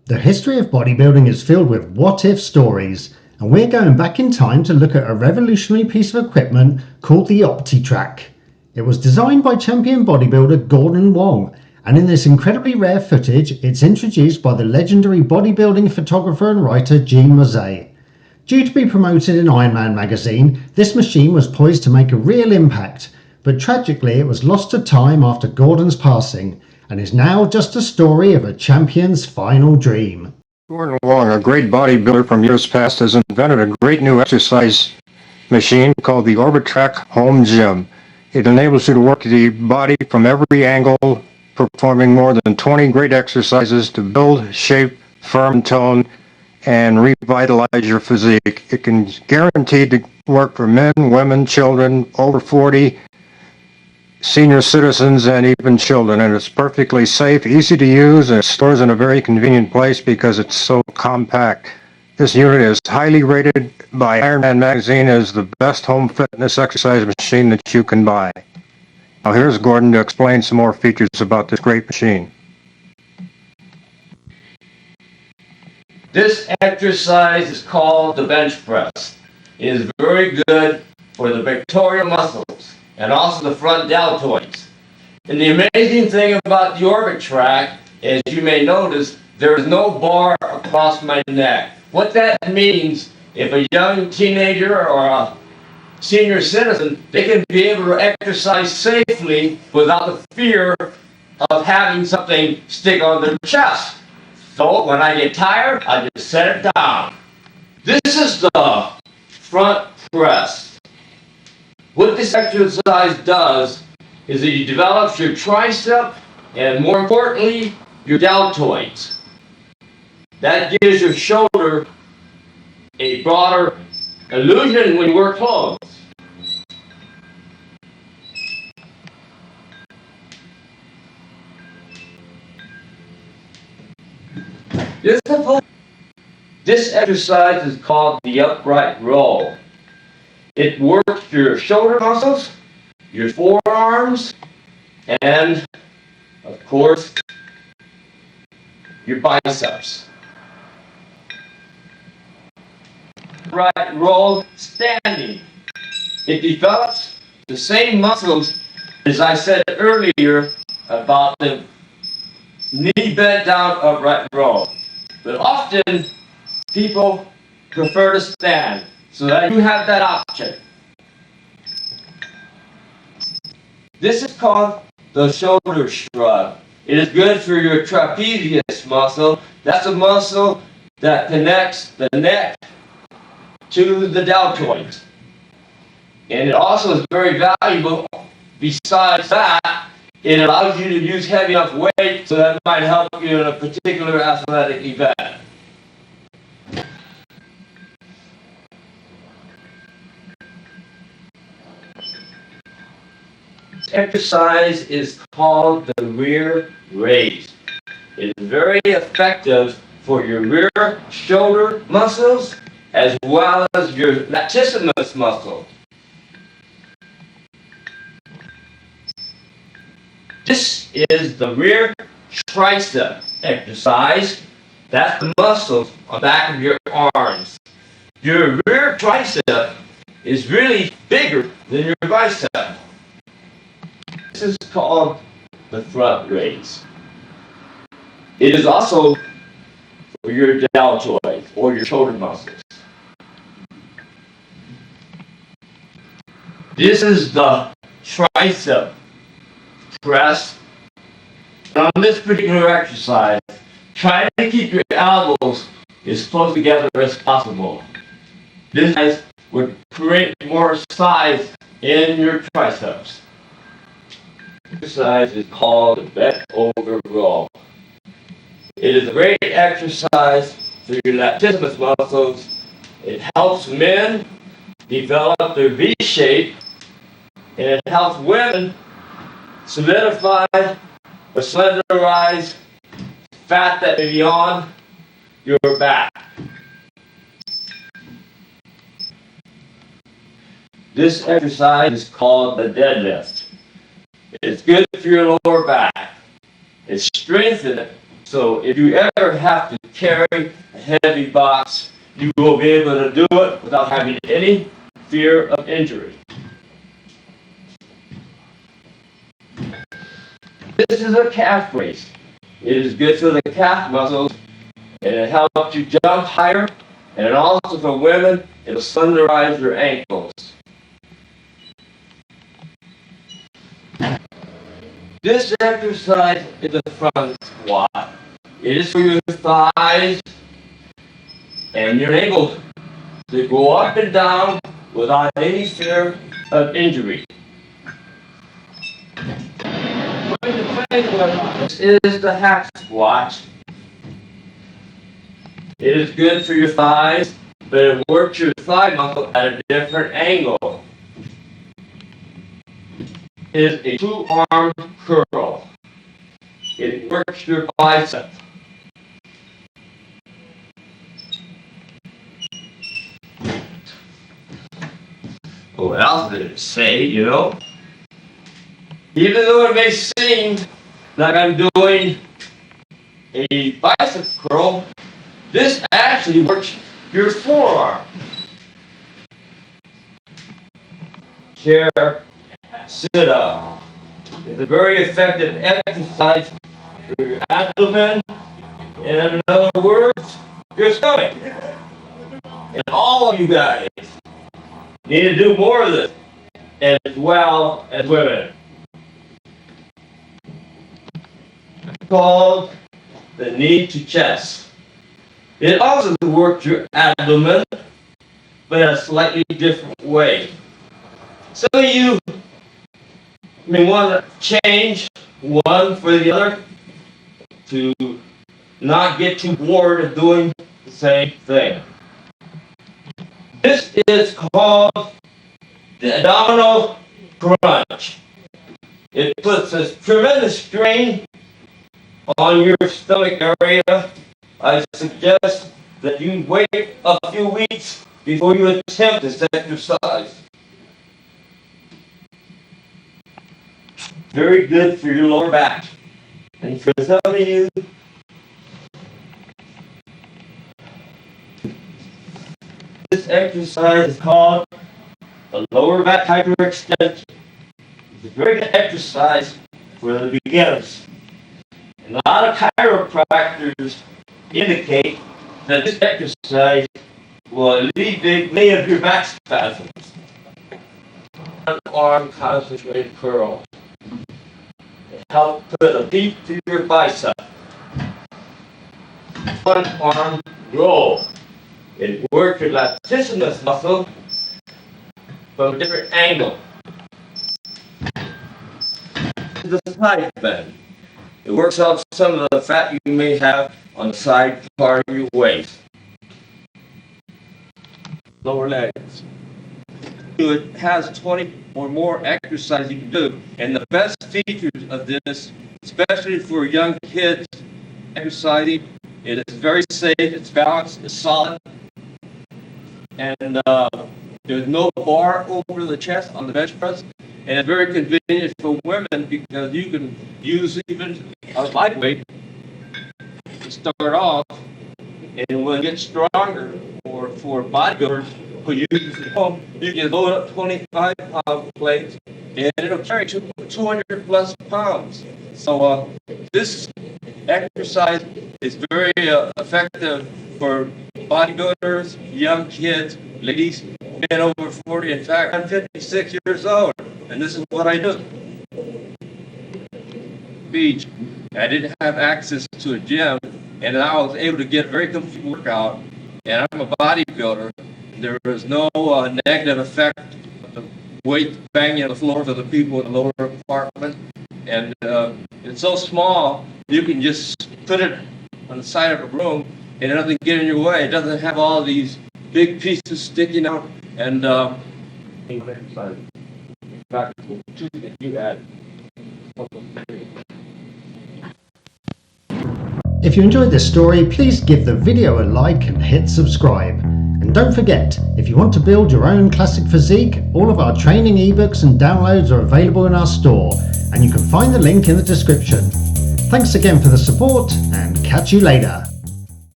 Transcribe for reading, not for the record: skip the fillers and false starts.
The history of bodybuilding is filled with what-if stories, and we're going back in time to look at a revolutionary piece of equipment called the Optitra. It was designed by champion bodybuilder Gordon Wong, and in this incredibly rare footage, it's introduced by the legendary bodybuilding photographer and writer Gene Mozee. Due to be promoted in IronMan Magazine, this machine was poised to make a real impact, but tragically it was lost to time after Gordon's passing, and is now just a story of a champion's final dream. Gordon Wong, a great bodybuilder from years past, has invented a great new exercise machine called the Optitra Home Gym. It enables you to work the body from every angle, performing more than 20 great exercises to build, shape, firm tone, and revitalize your physique. It can guarantee to work for men, women, children, over 40, senior citizens, and even children, and it's perfectly safe, easy to use, and it stores in a very convenient place because it's so compact. This unit is highly rated by IronMan Magazine as the best home fitness exercise machine that you can buy. Now here's Gordon to explain some more features about this great machine. This exercise is called the bench press. It is very good for the pectoral muscles and also the front deltoids. And the amazing thing about the Optitra, as you may notice, there is no bar across my neck. What that means, if a young teenager or a senior citizen, they can be able to exercise safely without the fear of having something stick on their chest. So when I get tired, I just set it down. This is the front press. What this exercise does is that it develops your tricep and, more importantly, your deltoids. That gives your shoulder a broader illusion when you wear clothes. This exercise is called the upright roll. It works your shoulder muscles, your forearms, and, of course, your biceps. Upright roll standing. It develops the same muscles as I said earlier about the knee bent down upright roll. But often people prefer to stand, so that you have that option. This is called the shoulder shrug. It is good for your trapezius muscle. That's a muscle that connects the neck to the deltoids. And it also is very valuable. Besides that, it allows you to use heavy enough weight so that might help you in a particular athletic event. This exercise is called the rear raise. It is very effective for your rear shoulder muscles as well as your latissimus muscle. This is the rear tricep exercise. That's the muscles on the back of your arms. Your rear tricep is really bigger than your bicep. This is called the front raise. It is also for your deltoids or your shoulder muscles. This is the tricep press. On this particular exercise, try to keep your elbows as close together as possible. This would create more size in your triceps. This exercise is called the bent over roll. It is a great exercise for your latissimus muscles. It helps men develop their V shape, and it helps women solidify or slenderize fat that may be on your back. This exercise is called the deadlift. It's good for your lower back. It strengthens it So if you ever have to carry a heavy box, you will be able to do it without having any fear of injury. This is a calf raise. It is good for the calf muscles, and it helps you jump higher, and also for women, it'll sunderize your ankles. This exercise is the front squat. It is for your thighs and your ankles to go up and down without any fear of injury. This is the hack squat. It is good for your thighs, but it works your thigh muscle at a different angle. It is a two-arm curl. It works your bicep. What else did it say, you know? Even though it may seem like I'm doing a bicep curl, this actually works your forearm. Chair, sit up. It's a very effective exercise for your abdomen, and in other words, your stomach. And all of you guys need to do more of this, as well as women. It's called the knee to chest. It also works your abdomen, but in a slightly different way. Some of you may want to change one for the other to not get too bored of doing the same thing. This is called the abdominal crunch. It puts a tremendous strain on your stomach area. I suggest that you wait a few weeks before you attempt this exercise. Very good for your lower back. And for some of you, this exercise is called the lower back hyperextension. It's a very good exercise for the beginners. And a lot of chiropractors indicate that this exercise will alleviate many of your back spasms. One arm concentrated curl. It helps put a beat to your bicep. One arm roll. It works your latissimus muscle from a different angle. The side bend. It works off some of the fat you may have on the side part of your waist. Lower legs. It has 20 or more exercises you can do. And the best features of this, especially for young kids exercising, it is very safe, it's balanced, it's solid. And there's no bar over the chest on the bench press. And it's very convenient for women because you can use even a lightweight to start off. And when it gets stronger, or for bodybuilders who use it at home, you can load up 25-pound plates and it'll carry 200 plus pounds. So this exercise is very effective for bodybuilders, young kids, ladies, men over 40. In fact, I'm 56 years old, and this is what I do. Beach. I didn't have access to a gym, and I was able to get a very complete workout, and I'm a bodybuilder. There was no negative effect of the weight banging on the floor for the people in the lower apartment. And it's so small, you can just put it on the side of the room, and it doesn't get in your way. It doesn't have all these big pieces sticking out. And you add. If you enjoyed this story, please give the video a like and hit subscribe. And don't forget, if you want to build your own classic physique, all of our training ebooks and downloads are available in our store, and you can find the link in the description. Thanks again for the support and catch you later.